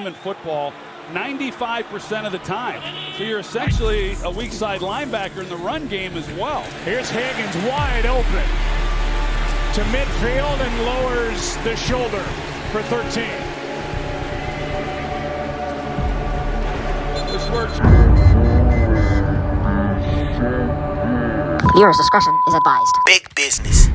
in football 95% of the time. So you're essentially a weak side linebacker in the run game as well. Here's Higgins wide open to midfield and lowers the shoulder for 13. This works. Viewer's discretion is advised. Big business.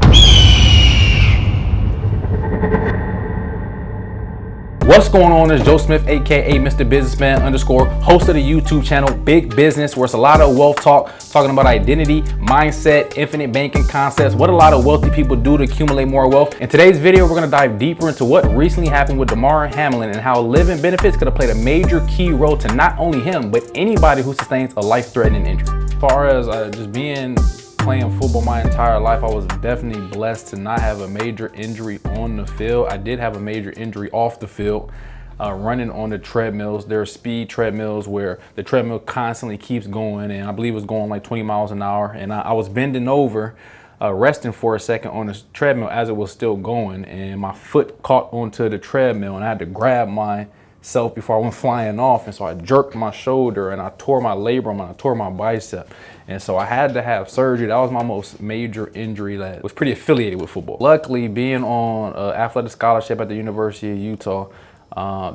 What's going on? It's Joe Smith, aka Mr. Businessman _ host of the YouTube channel Big Business, where it's a lot of wealth talk, talking about identity, mindset, infinite banking concepts, what a lot of wealthy people do to accumulate more wealth. In today's video, we're gonna dive deeper into what recently happened with Damar Hamlin and how living benefits could have played a major key role to not only him, but anybody who sustains a life-threatening injury. As far as just playing football my entire life, I was definitely blessed to not have a major injury on the field. I did have a major injury off the field, running on the treadmills. There are speed treadmills where the treadmill constantly keeps going, and I believe it was going like 20 miles an hour. And I was bending over, resting for a second on the treadmill as it was still going, and my foot caught onto the treadmill, and I had to grab myself before I went flying off. And so I jerked my shoulder, and I tore my labrum, and I tore my bicep. And so I had to have surgery. That was my most major injury that was pretty affiliated with football. Luckily, being on an athletic scholarship at the University of Utah,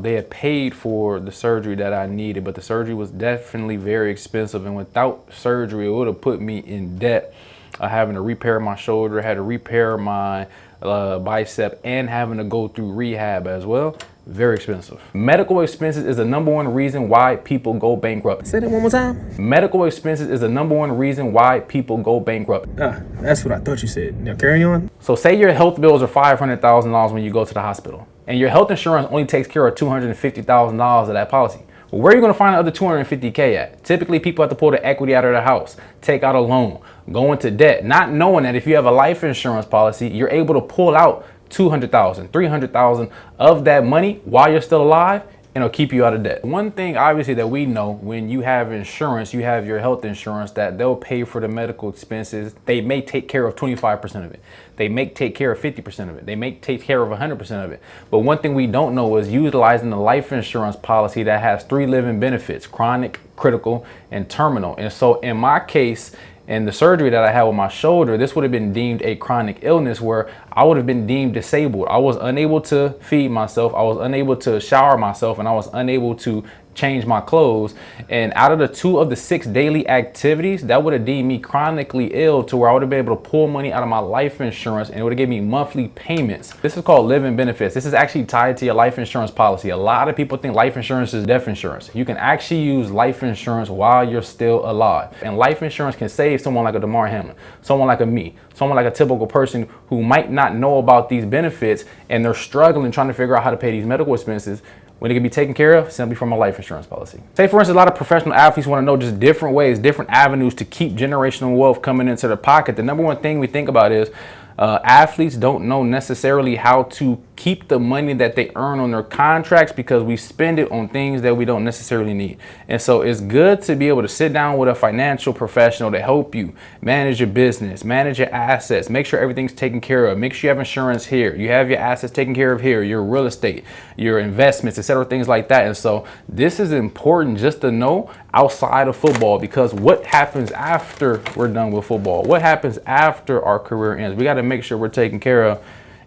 they had paid for the surgery that I needed, but the surgery was definitely very expensive. And without surgery, it would have put me in debt, having to repair my shoulder, had to repair my bicep, and having to go through rehab as well. Very expensive. Medical expenses is the #1 reason why people go bankrupt. Say that one more time. Medical expenses is the #1 reason why people go bankrupt. That's what I thought you said. Now carry on. So say your health bills are $500,000 when you go to the hospital, and your health insurance only takes care of $250,000 of that policy. Well, where are you going to find the other $250K at? Typically, people have to pull the equity out of their house, take out a loan, go into debt, not knowing that if you have a life insurance policy, you're able to pull out $200,000, $300,000 of that money while you're still alive, and it'll keep you out of debt. One thing obviously that we know, when you have insurance, you have your health insurance, that they'll pay for the medical expenses. They may take care of 25% of it. They may take care of 50% of it. They may take care of 100% of it. But one thing we don't know is utilizing the life insurance policy that has 3 living benefits: chronic, critical, and terminal. And so in my case, and the surgery that I had with my shoulder, this would have been deemed a chronic illness where I would have been deemed disabled. I was unable to feed myself, I was unable to shower myself, and I was unable to change my clothes. And out of the 2 of the 6 daily activities, that would have deemed me chronically ill to where I would have been able to pull money out of my life insurance, and it would have given me monthly payments. This is called living benefits. This is actually tied to your life insurance policy. A lot of people think life insurance is death insurance. You can actually use life insurance while you're still alive. And life insurance can save someone like a Damar Hamlin, someone like a me, someone like a typical person who might not know about these benefits, and they're struggling trying to figure out how to pay these medical expenses, when it can be taken care of simply from a life insurance policy. Say for instance, a lot of professional athletes want to know just different ways, different avenues to keep generational wealth coming into their pocket. The #1 thing we think about is athletes don't know necessarily how to keep the money that they earn on their contracts, because we spend it on things that we don't necessarily need. And so it's good to be able to sit down with a financial professional to help you manage your business, manage your assets, make sure everything's taken care of, make sure you have insurance here, you have your assets taken care of here, your real estate, your investments, etc., things like that. And so this is important just to know outside of football, because what happens after we're done with football? What happens after our career ends? We got to make sure we're taken care of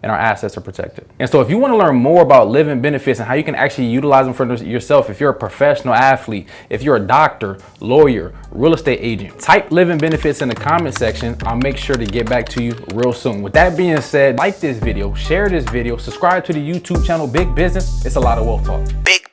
and our assets are protected. And so if you want to learn more about living benefits and how you can actually utilize them for yourself, if you're a professional athlete, if you're a doctor, lawyer, real estate agent, type living benefits in the comment section. I'll make sure to get back to you real soon. With that being said, like this video, share this video, subscribe to the YouTube channel Big Business. It's a lot of wealth talk. Big